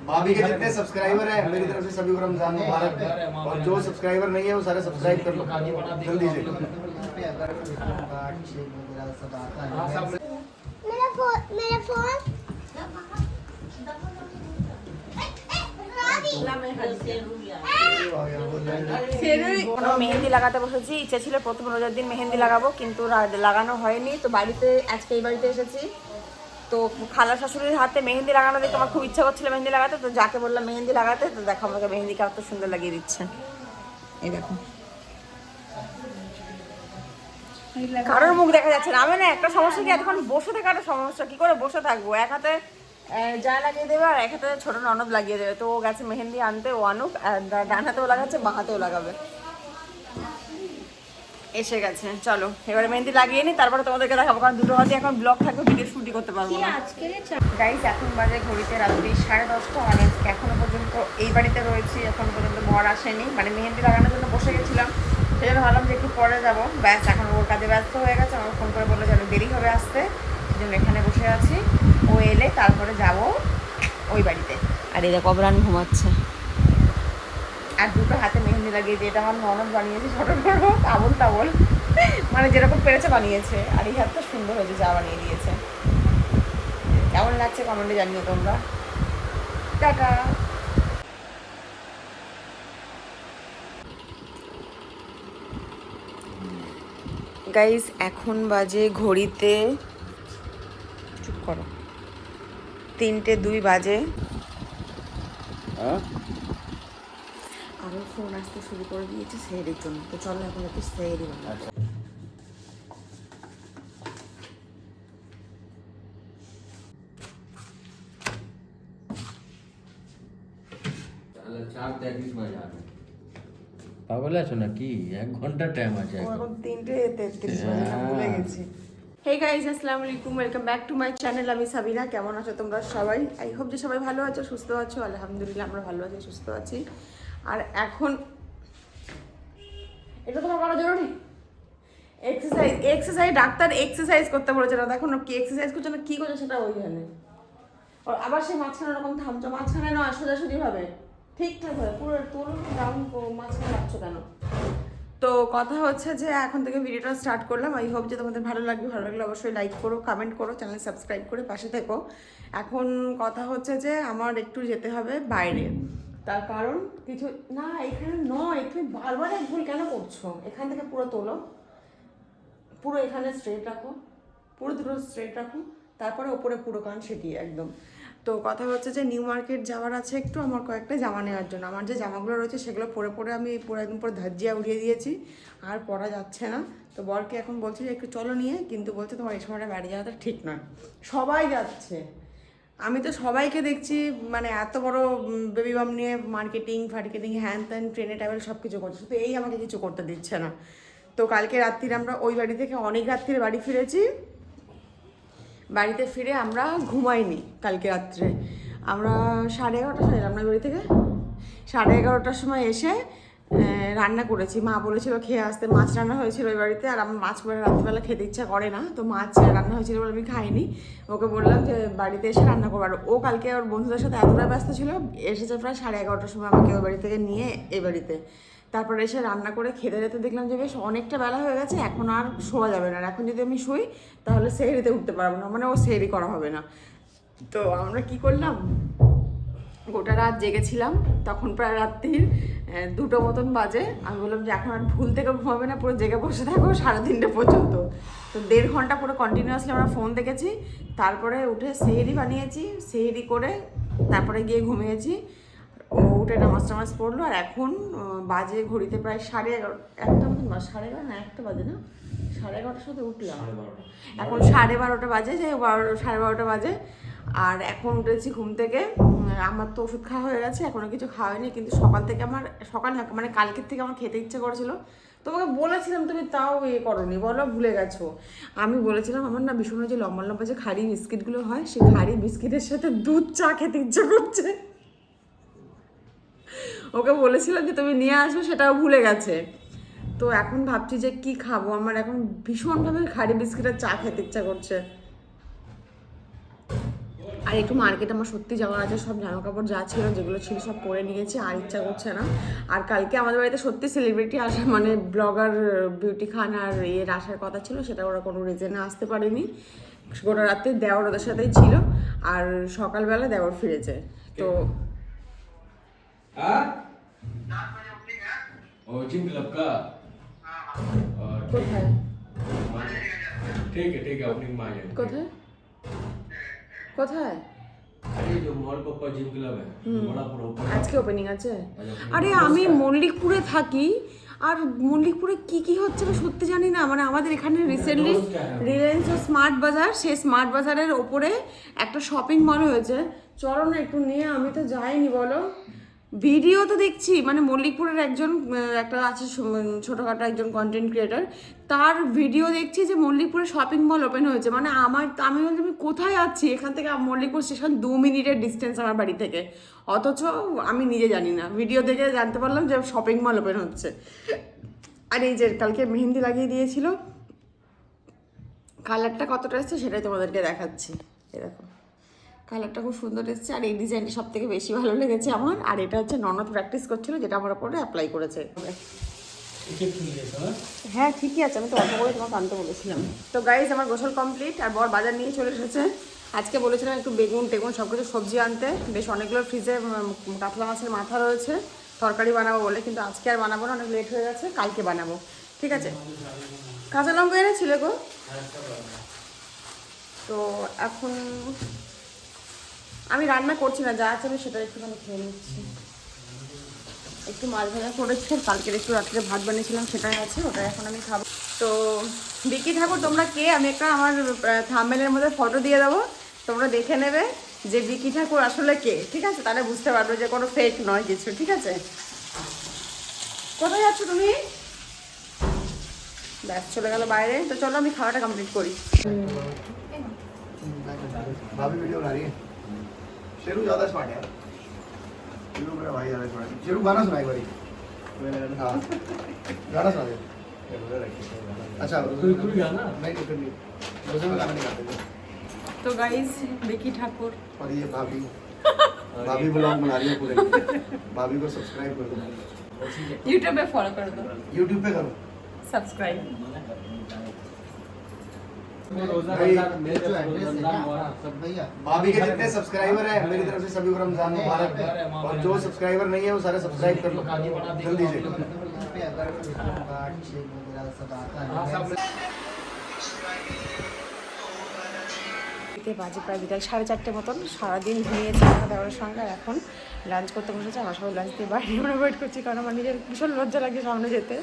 भाभी के जितने सब्सक्राइबर हैं मेरी तरफ से सभी को रमजान मुबारक। और जो सब्सक्राइबर नहीं है वो सारे सब्सक्राइब कर लो जल्दी से। मेरा फोन মেহেন্দি লাগাতে বসেছি। ইচ্ছা ছিল প্রথম রোজার দিন মেহেন্দি লাগাবো, কিন্তু লাগানো হয়নি। তো বাড়িতে আজকে এই বাড়িতে এসেছি, তো খালা শাশুড়ির হাতে মেহেন্দি লাগানো দেখে আমার খুব ইচ্ছা করছিল মেহেন্দি লাগাতে। তো যাকে বললাম মেহেন্দি লাগাতে, তো দেখো আমাকে মেহেন্দি কত সুন্দর লাগিয়ে দিচ্ছে। এই দেখো, কারোর মুখ দেখা যাচ্ছে না। আমি না একটা সমস্যা কি, এতক্ষণ বসে থাকা একটা সমস্যা, কি করে বসে থাকবো? এক হাতে যা লাগিয়ে দেবে আর এক হাতে ছোট ননদ লাগিয়ে দেবে। তো ও গেছে মেহেন্দি আনতে, ও আনুক। ডান হাতেও লাগাচ্ছে, বাঁ হাতেও লাগাবে। এসে গেছে, চলো এবারে মেহেন্দি লাগিয়ে নি, তারপরে তোমাদেরকে দেখাবো। কারণ দুটো হাতে এখন ব্লগ থাকবে, ভিডিও শুটই করতে পারবো না। গাইস এখন বাজে ঘড়িতে রাত্রি 10:30। মানে এখনো পর্যন্ত এই বাড়িতে রয়েছি, এখনো পর্যন্ত বর আসেনি। মানে মেহেন্দি লাগানোর জন্য বসে গেছিলাম, সেই জন্য ভাবলাম যে একটু পরে যাবো। ব্যাস এখন ওর কাজে ব্যস্ত হয়ে গেছে। আমার ফোন করে বললো যেন দেরি হবে আসতে, সেই জন্য এখানে বসে আছি। ও এলে তারপরে যাবো ওই বাড়িতে। আর এই দেখো অবরান ঘুমাচ্ছে। আর দুটো হাতে মেহেন্দি লাগিয়ে দিয়ে, এটা আমার ননদ বানিয়েছে, ছোটো করবো আবল তাবল, মানে যেরকম পেরেছে বানিয়েছে। আর এই হাতটা সুন্দর হয়েছে, যা বানিয়ে দিয়েছে। কেমন লাগছে কমেন্টে জানিও তোমরা। টাটা। গাইস এখন বাজে ঘড়িতে, চুপ করো, 3:02 বাজে। আবার ফোন আসতে শুরু করে দিয়েছে সেহেরির জন্য। তো চলো এখন একটু সেহেরি বানাবো। পাগল আছো নাকি? 1 ঘন্টা টাইম আছে। এখন 3:33 বাজে, ভুলে গেছি। হে গাইস, আসসালামু আলাইকুম, welcome back to my channel. আমি সাবিনা। কেমন আছো তোমরা সবাই? আই হোপ যে সবাই ভালো আছো, সুস্থ আছো। আলহামদুলিল্লাহ আমরা ভালো আছি, সুস্থ আছি। আর এখন এটা তোমার করা জরুরি এক্সারসাইজ ডাক্তার এক্সারসাইজ করতে বলেছে না। দেখো না কি এক্সারসাইজ করছে না, কি করছে সেটা ওইখানে। আর আবার সেই মাঝখানে ওরকম থামছো, মাঝখানে নয়, সোজাসুজি ভাবে ঠিকঠাক ভাবে পুরো তোর রাউন্ড মাঝখানে রাখছো কেন? তো কথা হচ্ছে যে এখন থেকে ভিডিওটা স্টার্ট করলাম। আই হোপ যে তোমাদের ভালো লাগবে। ভালো লাগলে অবশ্যই লাইক করো, কমেন্ট করো, চ্যানেল সাবস্ক্রাইব করে পাশে থেকো। এখন কথা হচ্ছে যে আমার একটু যেতে হবে বাইরে। তার কারণ কিছু না, এখানে নয়, তুমি বারবার এক ভুল কেন করছো? এখান থেকে পুরো তোলো, পুরো এখানে স্ট্রেট রাখো, পুরো দুটো স্ট্রেট রাখো, তারপরে ওপরে পুরো কান সেটিয়ে একদম। তো কথা হচ্ছে যে নিউ মার্কেট যাওয়ার আছে একটু, আমার কয়েকটা জামা নেওয়ার জন্য। আমার যে জামাগুলো রয়েছে সেগুলো পরে পরে আমি পুরো একদম পুরো ধাজ্জিয়া উড়িয়ে দিয়েছি, আর পরা যাচ্ছে না। তো বরকে এখন বলছি যে একটু চলো নিয়ে, কিন্তু বলছে তোমার এই সময়টা বাইরে যাওয়াটা ঠিক নয়। সবাই যাচ্ছে, আমি তো সবাইকে দেখছি, মানে এত বড় বেবি বাম নিয়ে মার্কেটিং হ্যান ত্যান, ট্রেনে ট্রাভেল সব কিছু করছে, শুধু এই আমাকে কিছু করতে দিচ্ছে না। তো কালকে রাত্রিরে আমরা ওই বাড়ি থেকে অনেক রাত্রিরে বাড়ি ফিরেছি। বাড়িতে ফিরে আমরা ঘুমাইনি কালকে রাত্রে। আমরা 11:30 সময় এলাম না বাড়ি থেকে। 11:30টার সময় এসে রান্না করেছি। মা বলেছিল খেয়ে আসতে, মাছ রান্না হয়েছিল ওই বাড়িতে। আর আমার মাছ করে রাত্রিবেলা খেতে ইচ্ছা করে না, তো মাছ রান্না হয়েছিল বলে আমি খাইনি। ওকে বললাম যে বাড়িতে এসে রান্না করবো। আর ও কালকে ওর বন্ধুদের সাথে এতটা ব্যস্ত ছিল, এসেছে প্রায় 11:30টার সময় আমাকে ওই বাড়ি থেকে নিয়ে এই বাড়িতে। তারপরে এসে রান্না করে খেতে যেতে দেখলাম যে বেশ অনেকটা বেলা হয়ে গেছে, এখন আর শোয়া যাবে না। আর এখন যদি আমি শুই তাহলে সেহরিতে উঠতে পারবো না, মানে ও সেহরি করা হবে না। তো আমরা কি করলাম, গোটা রাত জেগেছিলাম। তখন প্রায় রাত্রির 2টো মতন বাজে। আমি বললাম যে এখন আর ভুল থেকে ঘুমাবে না, পুরো জেগে বসে থাকো 3:30 পর্যন্ত। তো 1.5 ঘন্টা পুরো কন্টিনিউয়াসলি আমরা ফোন দেখেছি। তারপরে উঠে সেহরি বানিয়েছি, সেহরি করে তারপরে গিয়ে ঘুমিয়েছি। ও উঠে নামাজ পড়লো। আর এখন বাজে ঘড়িতে প্রায় 11:30 মতন বাজে, 11:30 না 1টা বাজে না, 11:30টার সাথে উঠলাম। এখন 12:30 বাজে, যে 12:30 বাজে। আর এখন উঠেছি ঘুম থেকে। আমার তো ওষুধ খাওয়া হয়ে গেছে, এখনও কিছু খাওয়া হয়নি। কিন্তু সকাল থেকে আমার, সকাল না মানে কালকের থেকে আমার খেতে ইচ্ছে করেছিল। তোমাকে বলেছিলাম, তুমি তাও করোনি, বলো ভুলে গেছো। আমি বলেছিলাম আমার না ভীষণ যে লম্বা লম্বা যে খাড়ি বিস্কিটগুলো হয়, সেই খাড়ি বিস্কিটের সাথে দুধ চা খেতে ইচ্ছে করছে। ওকে বলেছিলাম যে তুমি নিয়ে আসবে, সেটাও ভুলে গেছে। তো এখন ভাবছি যে কি খাবো, আমার এখন ভীষণভাবে খাড়ি বিস্কিটের চা খেতে ইচ্ছা করছে। আর একটু মার্কেট আমার সত্যি যাওয়ার আছে, সব জামা কাপড় যা ছিল যেগুলো ছিল সব পরে নিয়েছি, আর ইচ্ছা করছে না। আর কালকে আমাদের বাড়িতে সত্যি সেলিব্রিটি আসা মানে ব্লগার বিউটি খান আর এর আসার কথা ছিল, সেটা ওরা কোনো রিজনে আসতে পারেনি। গোটা রাত্রে দেওর ওদের সাথেই ছিল, আর সকালবেলা দেওর ফিরেছে। তো जिम क्लब का কোথায় ठीक है ओपनिंग में आ जाएंगे কোথায় কোথায় अरे जो मॉल के ऊपर जिम क्लब है बड़ा पूरा ऊपर আজকে ওপেনিং আছে? আরে আমি মল্লিকপুরে থাকি, আর মল্লিকপুরে কি কি হচ্ছে আমি সত্যি জানি না। মানে আমাদের এখানে রিসেন্টলি রিলায়েন্স ও স্মার্ট বাজার, সেই স্মার্ট বাজারের ওপরে একটা শপিং মল হয়েছে, চলো না একটু নিয়ে, আমি তো যাইনি বলো। ভিডিও তো দেখছি, মানে মল্লিকপুরের একজন একটা আছে ছোটোখাটো একজন কন্টেন্ট ক্রিয়েটার, তার ভিডিও দেখছি যে মল্লিকপুরে শপিং মল ওপেন হয়েছে। মানে আমি বলছি আমি কোথায় আছি, এখান থেকে মল্লিকপুর স্টেশন 2 মিনিটের ডিস্টেন্স আমার বাড়ি থেকে, অথচ আমি নিজে জানি না, ভিডিও দেখে জানতে পারলাম যে শপিং মল ওপেন হচ্ছে। আর এই যে কালকে মেহেন্দি লাগিয়ে দিয়েছিল, কালারটা কতটা এসছে সেটাই তোমাদেরকে দেখাচ্ছি। এই দেখো কালারটা খুব সুন্দর এসছে, আর এই ডিজাইনটা সব থেকে বেশি ভালো লেগেছে আমার। আর এটা হচ্ছে ননদ প্র্যাকটিস করছিল, যেটা আমার উপরে অ্যাপ্লাই করেছে। হ্যাঁ ঠিকই আছে, আমি তো অল্প করে তোমাকে আনতে বলেছিলাম। তো গাইজ আমার গোসল কমপ্লিট, আর বর বাজার নিয়ে চলে এসেছে। আজকে বলেছিলাম একটু বেগুন টেগুন সব কিছু সবজি আনতে, বেশ অনেকগুলো ফ্রিজে কাতলা মাছের মাথা রয়েছে, তরকারি বানাবো বলে, কিন্তু আজকে আর বানাবো না, অনেক লেট হয়ে গেছে, কালকে বানাবো। ঠিক আছে, কাঁচা লঙ্কা এনেছিলে গো? তো এখন আমি রান্না করছি না, যা আছে আমি সেটা একটুখানি খেয়ে নিচ্ছি। একটু মাছ ভাজা করেছি, কালকের একটু রাত্রে ভাত বানিয়েছিলাম সেটাই আছে, ওটাই এখন আমি খাবো। তো বিকি ঠাকুর তোমরা কে, আমি একটা আমার থাম্বনেলের মধ্যে ফটো দিয়ে দেবো, তোমরা দেখে নেবে যে বিকি ঠাকুর আসলে কে। ঠিক আছে, তাহলে বুঝতে পারবে যে কোনো ফেক নয় কিছু। ঠিক আছে, কোথায় যাচ্ছ তুমি? ব্যাস চলে গেল বাইরে। তো চলো আমি খাওয়াটা কমপ্লিট করি। भाभी वीडियो बना रही है। शेरू ज्यादा स्मार्ट है, शेरू मेरा भाई ज्यादा स्मार्ट है। शेरू गाना सुनाए एक बारी। हाँ गाना सुना दे। अच्छा कोई गाना नहीं तो फिर नहीं, मुझे में गाना नहीं गाते थे। तो गाइस विकी ठाकुर और ये भाभी भाभी ब्लॉग बना रही है पूरे, भाभी को सब्सक्राइब कर दो, यूट्यूब पे फॉलो कर दो, यूट्यूब पे करो सब्सक्राइब। भाई भाभी के जितने सब्सक्राइबर हैं मेरी तरफ से सभी को रमजान मुबारक, और जो सब्सक्राइबर नहीं है वो सारे सब्सक्राइब कर लो जल्दी से। বাজে প্রায় বিকাল 4:30 মতন, সারাদিন ঘুমিয়েছি আমার দেওয়ার সঙ্গে, আর এখন লাঞ্চ করতে বসেছে। আমার সবাই লাঞ্চ দিয়ে বাইরে আমরা ওয়েট করছি, কারণ আমার নিজের ভীষণ লজ্জা লাগে সামনে যেতে।